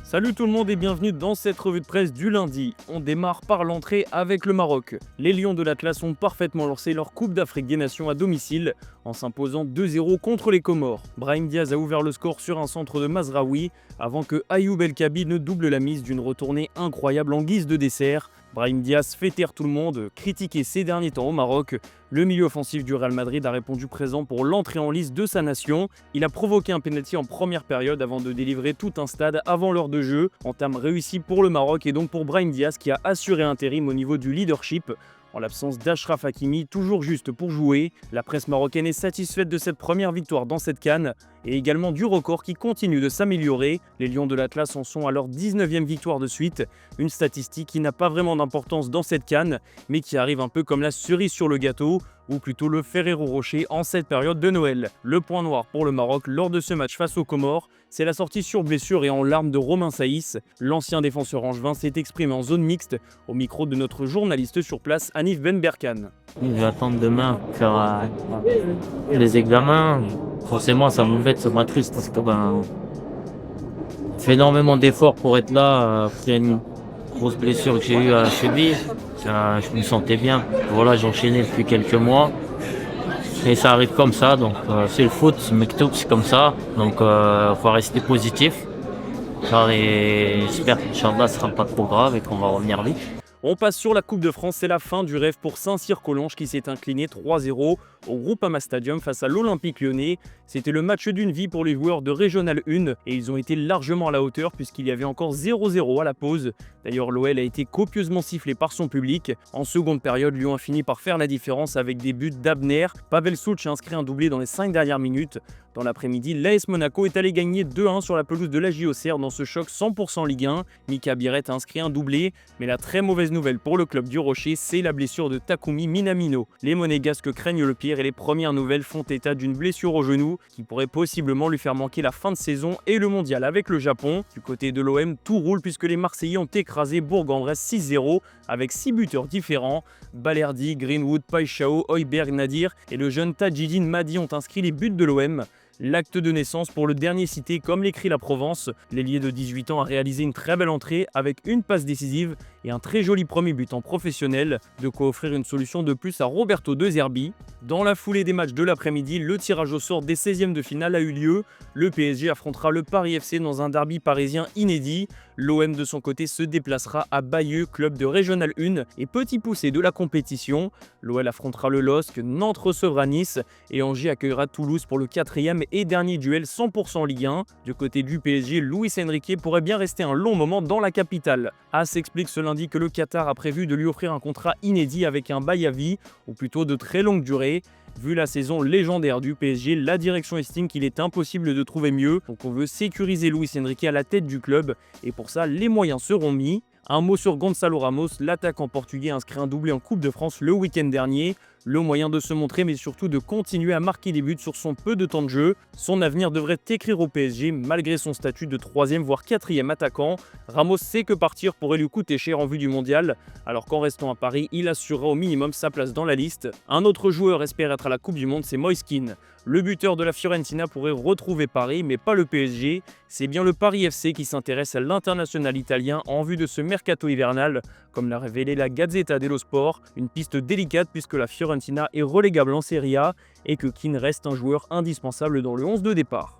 Salut tout le monde et bienvenue dans cette revue de presse du lundi. On démarre par l'entrée avec le Maroc. Les Lions de l'Atlas ont parfaitement lancé leur Coupe d'Afrique des Nations à domicile en s'imposant 2-0 contre les Comores. Brahim Diaz a ouvert le score sur un centre de Mazraoui avant que Ayoub El Kabi ne double la mise d'une retournée incroyable en guise de dessert. Brahim Diaz fait taire tout le monde, critiqué ces derniers temps au Maroc. Le milieu offensif du Real Madrid a répondu présent pour l'entrée en lice de sa nation. Il a provoqué un pénalty en première période avant de délivrer tout un stade avant l'heure de jeu. Entame réussi pour le Maroc et donc pour Brahim Diaz qui a assuré intérim au niveau du leadership. En l'absence d'Achraf Hakimi, toujours juste pour jouer, la presse marocaine est satisfaite de cette première victoire dans cette CAN et également du record qui continue de s'améliorer. Les Lions de l'Atlas en sont à leur 19e victoire de suite, une statistique qui n'a pas vraiment d'importance dans cette CAN, mais qui arrive un peu comme la cerise sur le gâteau, ou plutôt le Ferrero Rocher en cette période de Noël. Le point noir pour le Maroc lors de ce match face aux Comores, c'est la sortie sur blessure et en larmes de Romain Saïs. L'ancien défenseur angevin s'est exprimé en zone mixte au micro de notre journaliste sur place, Hanif Ben Berkane. Je vais attendre demain pour faire les examens. Forcément, ça m'embête, ça m'attriste parce que je fais énormément d'efforts pour être là après une grosse blessure que j'ai eue à la cheville. Je me sentais bien. Voilà, j'ai enchaîné depuis quelques mois. Et ça arrive comme ça, donc c'est le foot, c'est Mektoub, c'est comme ça. Donc faut rester positif. Et j'espère qu'Inch'Allah ce sera pas trop grave et qu'on va revenir vite. On passe sur la Coupe de France, c'est la fin du rêve pour Saint-Cyr-Collonges qui s'est incliné 3-0 au Groupama Stadium face à l'Olympique Lyonnais. C'était le match d'une vie pour les joueurs de Régional 1 et ils ont été largement à la hauteur puisqu'il y avait encore 0-0 à la pause. D'ailleurs, l'OL a été copieusement sifflé par son public. En seconde période, Lyon a fini par faire la différence avec des buts d'Abner. Pavel Souch a inscrit un doublé dans les 5 dernières minutes. Dans l'après-midi, l'AS Monaco est allé gagner 2-1 sur la pelouse de la JOCR dans ce choc 100% Ligue 1. Mika Biret a inscrit un doublé, mais la très mauvaise nouvelle pour le club du Rocher, c'est la blessure de Takumi Minamino. Les Monégasques craignent le pire et les premières nouvelles font état d'une blessure au genou qui pourrait possiblement lui faire manquer la fin de saison et le mondial avec le Japon. Du côté de l'OM, tout roule puisque les Marseillais ont écrasé Bourg-en-Bresse 6-0 avec 6 buteurs différents. Balerdi, Greenwood, Paixão, Højbjerg, Nadir et le jeune Tadjidine Madi ont inscrit les buts de l'OM. L'acte de naissance pour le dernier cité, comme l'écrit la Provence. L'ailier de 18 ans a réalisé une très belle entrée avec une passe décisive et un très joli premier but en professionnel, de quoi offrir une solution de plus à Roberto De Zerbi. Dans la foulée des matchs de l'après-midi, le tirage au sort des 16e de finale a eu lieu. Le PSG affrontera le Paris FC dans un derby parisien inédit. L'OM de son côté se déplacera à Bayeux, club de Régional 1 et petit poussé de la compétition. L'OL affrontera le LOSC, Nantes recevra Nice et Angers accueillera Toulouse pour le 4e et dernier duel 100% Ligue 1. Du côté du PSG, Luis Enrique pourrait bien rester un long moment dans la capitale. AS explique ce lundi que le Qatar a prévu de lui offrir un contrat inédit avec un bail à vie, ou plutôt de très longue durée. Vu la saison légendaire du PSG, la direction estime qu'il est impossible de trouver mieux, donc on veut sécuriser Luis Enrique à la tête du club, et pour ça, les moyens seront mis. Un mot sur Gonçalo Ramos, l'attaquant portugais a inscrit un doublé en Coupe de France le week-end dernier. Le moyen de se montrer mais surtout de continuer à marquer des buts sur son peu de temps de jeu. Son avenir devrait écrire au PSG malgré son statut de 3e voire 4e attaquant. Ramos sait que partir pourrait lui coûter cher en vue du mondial, alors qu'en restant à Paris, il assurera au minimum sa place dans la liste. Un autre joueur espère être à la Coupe du Monde, c'est Moise Kean. Le buteur de la Fiorentina pourrait retrouver Paris, mais pas le PSG. C'est bien le Paris FC qui s'intéresse à l'international italien en vue de ce mercato hivernal, comme l'a révélé la Gazzetta dello Sport, une piste délicate puisque la Fiorentina est relégable en Serie A et que Kean reste un joueur indispensable dans le 11 de départ.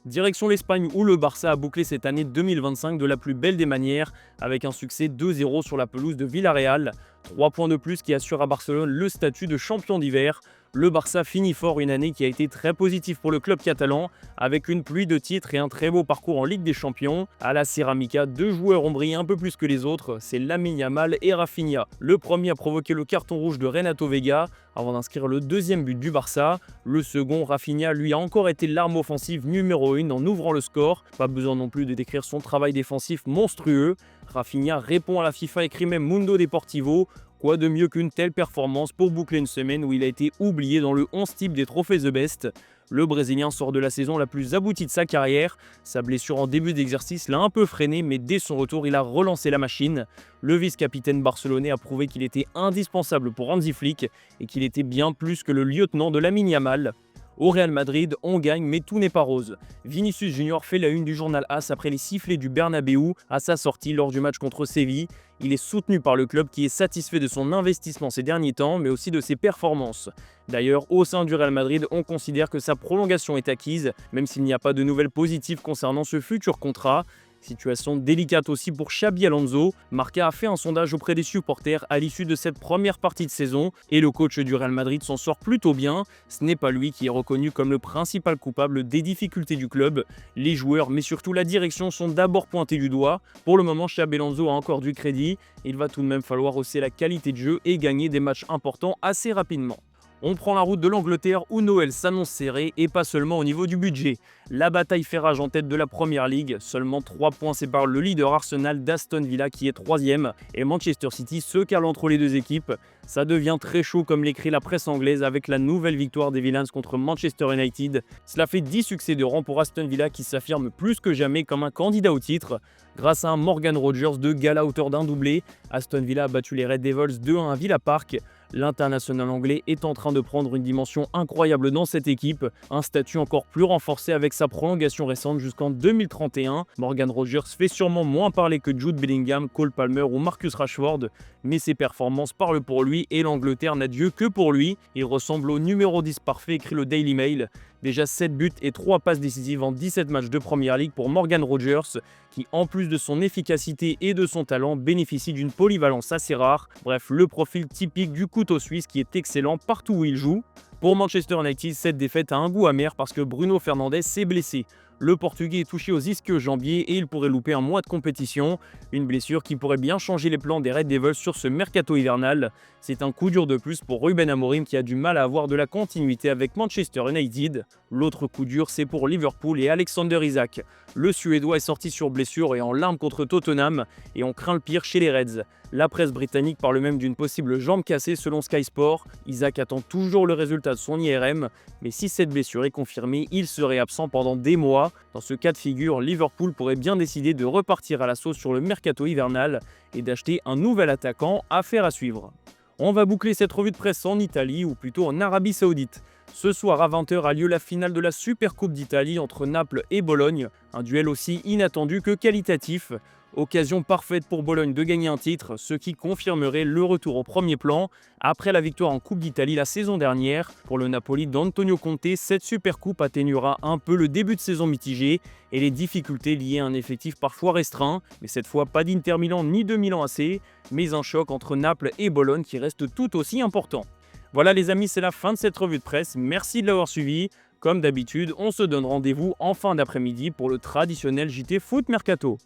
Direction l'Espagne où le Barça a bouclé cette année 2025 de la plus belle des manières avec un succès 2-0 sur la pelouse de Villarreal. 3 points de plus qui assurent à Barcelone le statut de champion d'hiver. Le Barça finit fort une année qui a été très positive pour le club catalan avec une pluie de titres et un très beau parcours en Ligue des Champions. À la Ceramica, 2 joueurs ont brillé un peu plus que les autres, c'est Lamine Yamal et Rafinha. Le premier a provoqué le carton rouge de Renato Vega avant d'inscrire le 2e but du Barça. Le second, Rafinha, lui a encore été l'arme offensive numéro 1 en ouvrant le score. Pas besoin non plus de décrire son travail défensif monstrueux. Rafinha répond à la FIFA, écrit même Mundo Deportivo. Quoi de mieux qu'une telle performance pour boucler une semaine où il a été oublié dans le 11 type des trophées The Best. Le Brésilien sort de la saison la plus aboutie de sa carrière. Sa blessure en début d'exercice l'a un peu freiné, mais dès son retour, il a relancé la machine. Le vice-capitaine barcelonais a prouvé qu'il était indispensable pour Hansi Flick et qu'il était bien plus que le lieutenant de Lamine Yamal. Au Real Madrid, on gagne mais tout n'est pas rose. Vinicius Junior fait la une du journal AS après les sifflets du Bernabéu à sa sortie lors du match contre Séville. Il est soutenu par le club qui est satisfait de son investissement ces derniers temps mais aussi de ses performances. D'ailleurs, au sein du Real Madrid, on considère que sa prolongation est acquise, même s'il n'y a pas de nouvelles positives concernant ce futur contrat. Situation délicate aussi pour Xabi Alonso. Marca a fait un sondage auprès des supporters à l'issue de cette première partie de saison et le coach du Real Madrid s'en sort plutôt bien. Ce n'est pas lui qui est reconnu comme le principal coupable des difficultés du club. Les joueurs, mais surtout la direction, sont d'abord pointés du doigt. Pour le moment, Xabi Alonso a encore du crédit. Il va tout de même falloir hausser la qualité de jeu et gagner des matchs importants assez rapidement. On prend la route de l'Angleterre où Noël s'annonce serré et pas seulement au niveau du budget. La bataille fait rage en tête de la Premier League, seulement 3 points séparent le leader Arsenal d'Aston Villa qui est 3ème et Manchester City se cale entre les deux équipes. Ça devient très chaud comme l'écrit la presse anglaise avec la nouvelle victoire des Villains contre Manchester United. Cela fait 10 succès de rang pour Aston Villa qui s'affirme plus que jamais comme un candidat au titre. Grâce à un Morgan Rogers de gala auteur d'un doublé, Aston Villa a battu les Red Devils 2-1 à Villa Park. L'international anglais est en train de prendre une dimension incroyable dans cette équipe, un statut encore plus renforcé avec sa prolongation récente jusqu'en 2031. Morgan Rogers fait sûrement moins parler que Jude Bellingham, Cole Palmer ou Marcus Rashford, mais ses performances parlent pour lui et l'Angleterre n'a Dieu que pour lui. Il ressemble au numéro 10 parfait, écrit le Daily Mail. Déjà 7 buts et 3 passes décisives en 17 matchs de Premier League pour Morgan Rogers, qui en plus de son efficacité et de son talent bénéficie d'une polyvalence assez rare. Bref, le profil typique du couteau suisse qui est excellent partout où il joue. Pour Manchester United, cette défaite a un goût amer parce que Bruno Fernandes s'est blessé. Le Portugais est touché aux ischio-jambiers et il pourrait louper un mois de compétition. Une blessure qui pourrait bien changer les plans des Red Devils sur ce mercato hivernal. C'est un coup dur de plus pour Ruben Amorim qui a du mal à avoir de la continuité avec Manchester United. L'autre coup dur, c'est pour Liverpool et Alexander Isak. Le Suédois est sorti sur blessure et en larmes contre Tottenham et on craint le pire chez les Reds. La presse britannique parle même d'une possible jambe cassée selon Sky Sport. Isak attend toujours le résultat de son IRM, mais si cette blessure est confirmée, il serait absent pendant des mois. Dans ce cas de figure, Liverpool pourrait bien décider de repartir à l'assaut sur le mercato hivernal et d'acheter un nouvel attaquant, affaire à suivre. On va boucler cette revue de presse en Italie ou plutôt en Arabie Saoudite. Ce soir à 20 h a lieu la finale de la Supercoupe d'Italie entre Naples et Bologne, un duel aussi inattendu que qualitatif. Occasion parfaite pour Bologne de gagner un titre, ce qui confirmerait le retour au premier plan après la victoire en Coupe d'Italie la saison dernière. Pour le Napoli d'Antonio Conte, cette Supercoupe atténuera un peu le début de saison mitigé et les difficultés liées à un effectif parfois restreint, mais cette fois pas d'Inter Milan ni de Milan AC, mais un choc entre Naples et Bologne qui reste tout aussi important. Voilà les amis, c'est la fin de cette revue de presse, merci de l'avoir suivi. Comme d'habitude, on se donne rendez-vous en fin d'après-midi pour le traditionnel JT Foot Mercato.